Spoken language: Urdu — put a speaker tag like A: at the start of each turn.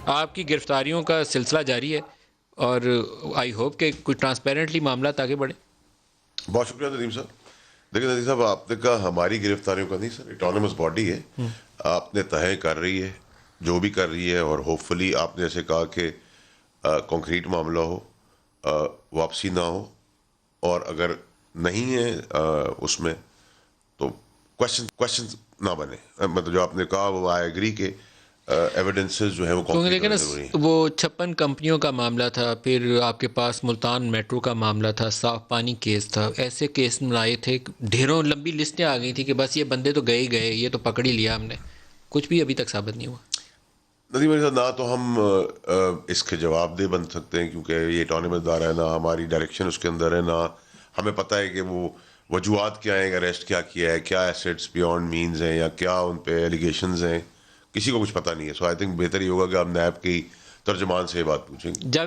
A: آپ کی گرفتاریوں کا سلسلہ جاری ہے اور آئی ہوپ کہ کوئی ٹرانسپیرنٹلی معاملات آگے بڑھے.
B: بہت شکریہ ندیم صاحب. دیکھیں ندیم صاحب, آپ نے کہا ہماری گرفتاریوں کا نہیں سر, اٹانومس باڈی ہے, آپ نے تہیں کر رہی ہے جو بھی کر رہی ہے, اور ہوپ فلی آپ نے ایسے کہا کہ کنکریٹ معاملہ ہو, واپسی نہ ہو, اور اگر نہیں ہے اس میں تو کوشچن نہ بنے. مطلب جو آپ نے کہا وہ آئی ایگری کہ ایویڈنسز جو ہیں وہ
A: کیونکہ
B: کنکریٹ
A: دیکھیں
B: ہونے
A: نا
B: ضروری ہیں.
A: وہ 56 کمپنیوں کا معاملہ تھا, پھر آپ کے پاس ملتان میٹرو کا معاملہ تھا, صاف پانی کیس تھا, ایسے کیس آئے تھے, ڈھیروں لمبی لسٹیں آ گئی تھیں کہ بس یہ بندے تو گئے ہی گئے, یہ تو پکڑ ہی لیا ہم نے, کچھ بھی ابھی تک ثابت نہیں ہوا.
B: ندیم علی صاحب, نہ تو ہم اس کے جواب دہ بن سکتے ہیں کیونکہ یہ اٹانومس ادارہ ہے, نہ ہماری ڈائریکشن اس کے اندر ہے, نہ ہمیں پتہ ہے کہ وہ وجوہات کیا ہیں, اریسٹ کیا ہے, کیا ایسیٹس بیونڈ مینز ہیں, یا کیا ان پہ ایلیگیشنز ہیں, کسی کو کچھ پتہ نہیں ہے. سو آئی تھنک بہتر یہ ہوگا کہ ہم نیب کی ترجمان سے یہ بات پوچھیں گے.
A: جب